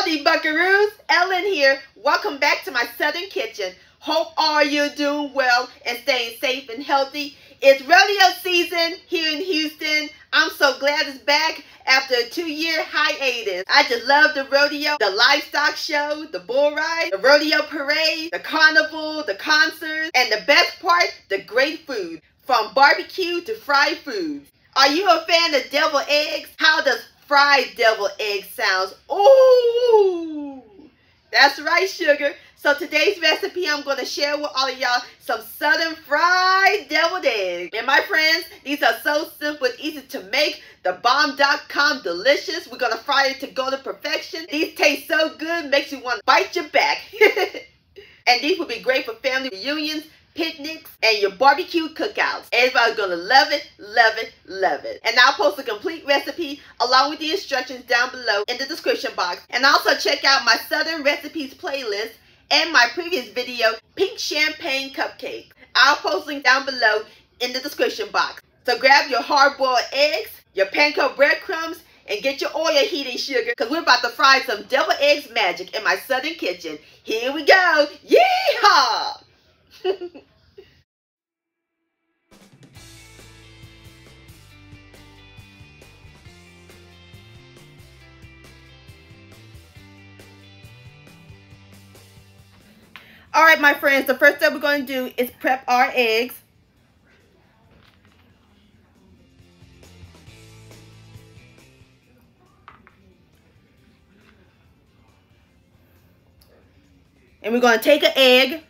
Howdy Buckaroos, Ellen here. Welcome back to my Southern kitchen. Hope all you're doing well and staying safe and healthy. It's rodeo season here in Houston. I'm so glad it's back after a 2-year hiatus. I just love the rodeo, the livestock show, the bull ride, the rodeo parade, the carnival, the concerts, and the best part, the great food. From barbecue to fried foods. Are you a fan of deviled eggs? How does fried deviled eggs sound? Ooh, that's right, sugar. So today's recipe, I'm going to share with all of y'all some southern fried deviled eggs. And my friends, these are so simple and easy to make. The bomb.com delicious. We're going to fry it to go to perfection. These taste so good, makes you want to bite your back. And these will be great for family reunions, picnics, and your barbecue cookouts. Everybody's gonna love it, love it, love it. And I'll post a complete recipe along with the instructions down below in the description box. And also check out my Southern Recipes playlist and my previous video, Pink Champagne Cupcake. I'll post link down below in the description box. So grab your hard-boiled eggs, your panko breadcrumbs, and get your oil heating, sugar, because we're about to fry some deviled eggs magic in my Southern kitchen. Here we go. Yeehaw! Alright, my friends, the first step we're going to do is prep our eggs. And we're going to take an egg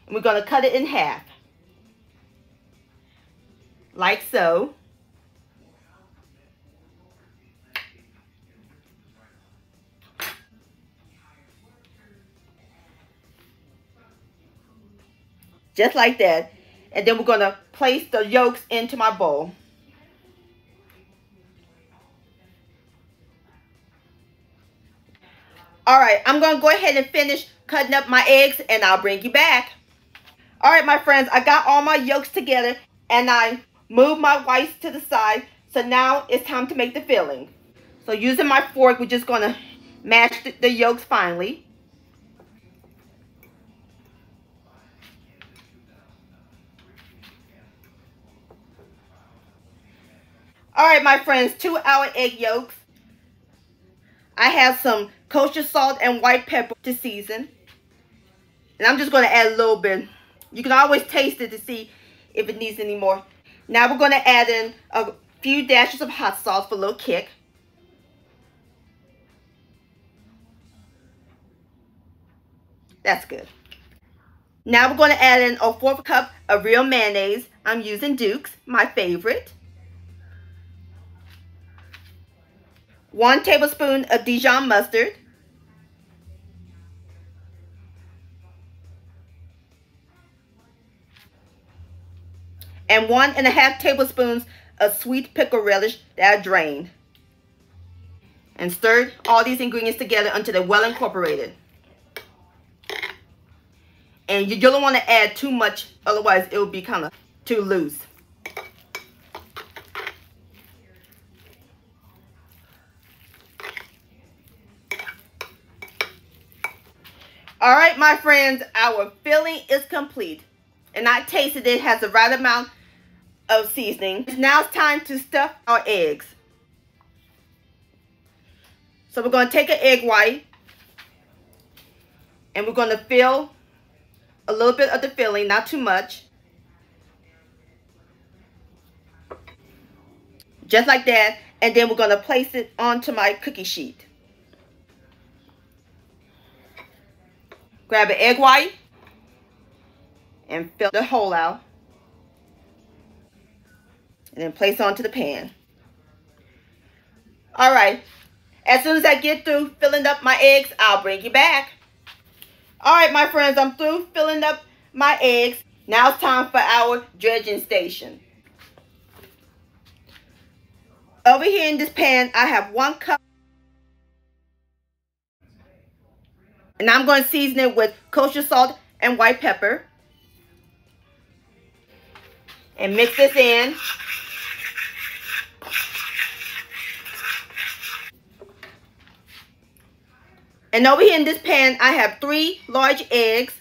and we're going to cut it in half. Like so. Just like that. And then we're going to place the yolks into my bowl. Alright, I'm going to go ahead and finish cutting up my eggs and I'll bring you back. Alright, my friends, I got all my yolks together and I moved my whites to the side. So now it's time to make the filling. So using my fork, we're just going to mash the yolks finely. Alright, my friends, 2-hour egg yolks. I have some kosher salt and white pepper to season. And I'm just going to add a little bit. You can always taste it to see if it needs any more. Now we're going to add in a few dashes of hot sauce for a little kick. That's good. Now we're going to add in a 1/4 cup of real mayonnaise. I'm using Duke's, my favorite. 1 tablespoon of Dijon mustard. And 1½ tablespoons of sweet pickle relish that I drained. And stir all these ingredients together until they're well incorporated. And you don't want to add too much, otherwise it will be kind of too loose. Alright, my friends, our filling is complete. And I tasted it has the right amount of seasoning. Now it's time to stuff our eggs. So we're going to take an egg white. And we're going to fill a little bit of the filling, not too much. Just like that. And then we're going to place it onto my cookie sheet. Grab an egg white and fill the hole out. And then place it onto the pan. Alright. As soon as I get through filling up my eggs, I'll bring you back. Alright, my friends, I'm through filling up my eggs. Now it's time for our dredging station. Over here in this pan, I have 1 cup. And I'm going to season it with kosher salt and white pepper. And mix this in. And over here in this pan, I have 3 large eggs.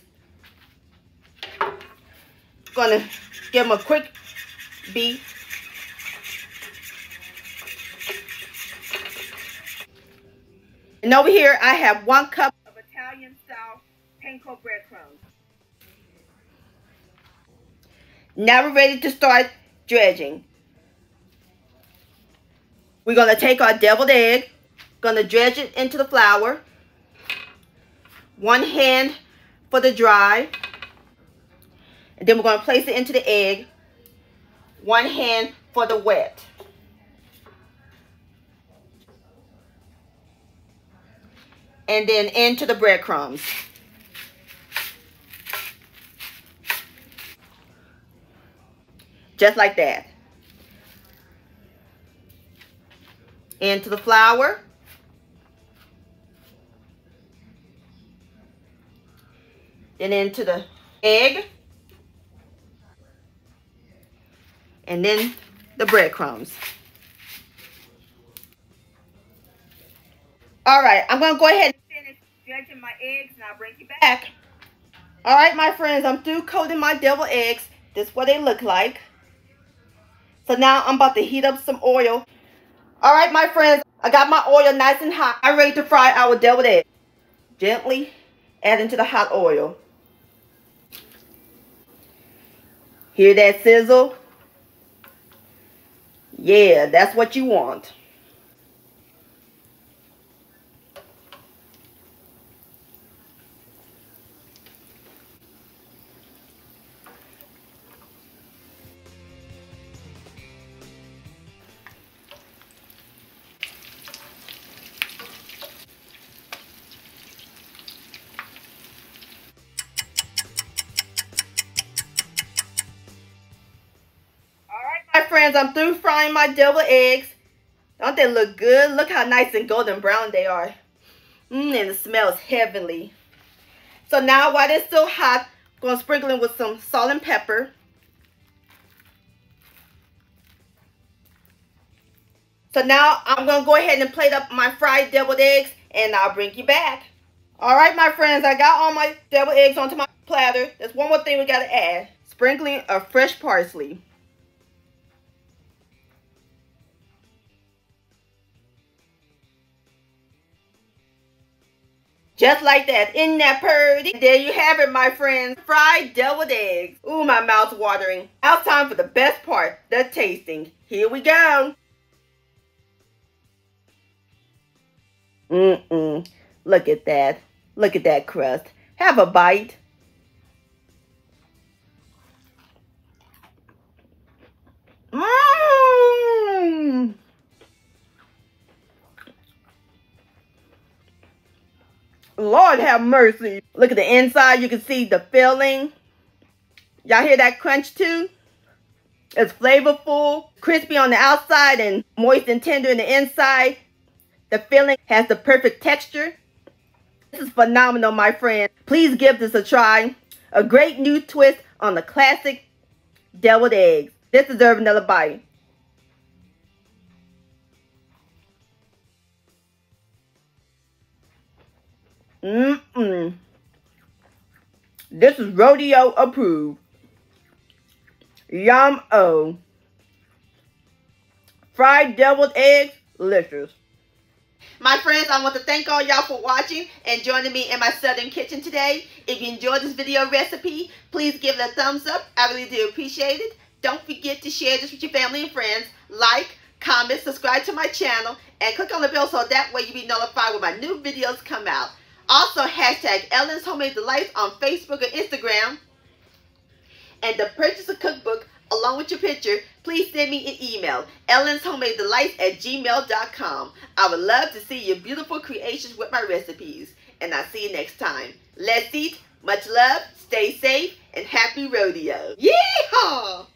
Gonna give them a quick beat. And over here, I have 1 cup of Italian-style panko breadcrumbs. Now we're ready to start dredging. We're going to take our deviled egg, going to dredge it into the flour. 1 hand for the dry. And then we're going to place it into the egg. 1 hand for the wet. And then into the breadcrumbs. Just like that. Into the flour. Then into the egg. And then the breadcrumbs. Alright, I'm going to go ahead and finish dredging my eggs and I'll bring you back. Alright, my friends, I'm through coating my deviled eggs. This is what they look like. So now I'm about to heat up some oil. Alright, my friends, I got my oil nice and hot. I'm ready to fry our deviled eggs. Gently add into the hot oil. Hear that sizzle? Yeah, that's what you want. My friends, I'm through frying my deviled eggs. Don't they look good? Look how nice and golden brown they are. And it smells heavenly. So now while they're still hot, I'm going to sprinkle them with some salt and pepper. So now I'm going to go ahead and plate up my fried deviled eggs and I'll bring you back. Alright, my friends, I got all my deviled eggs onto my platter. There's one more thing we got to add. Sprinkling of fresh parsley. Just like that. Isn't that pretty? There you have it, my friends. Fried deviled eggs. Ooh, my mouth's watering. Now it's time for the best part, the tasting. Here we go. Look at that. Look at that crust. Have a bite. Lord have mercy. Look at the inside. You can see the filling. Y'all hear that crunch too? It's flavorful, crispy on the outside and moist and tender in the inside. The filling has the perfect texture. This is phenomenal, my friend. Please give this a try. A great new twist on the classic deviled eggs. This deserves another bite. This is rodeo approved. Yum-o. Fried deviled eggs, delicious. My friends, I want to thank all y'all for watching and joining me in my Southern kitchen today. If you enjoyed this video recipe, please give it a thumbs up. I really do appreciate it. Don't forget to share this with your family and friends. Like, comment, subscribe to my channel, and click on the bell so that way you'll be notified when my new videos come out. Also, hashtag Ellen's Homemade Delights on Facebook or Instagram. And to purchase a cookbook along with your picture, please send me an email, ellenshomemadedelights@gmail.com. I would love to see your beautiful creations with my recipes. And I'll see you next time. Let's eat. Much love, stay safe, and happy rodeo. Yeehaw!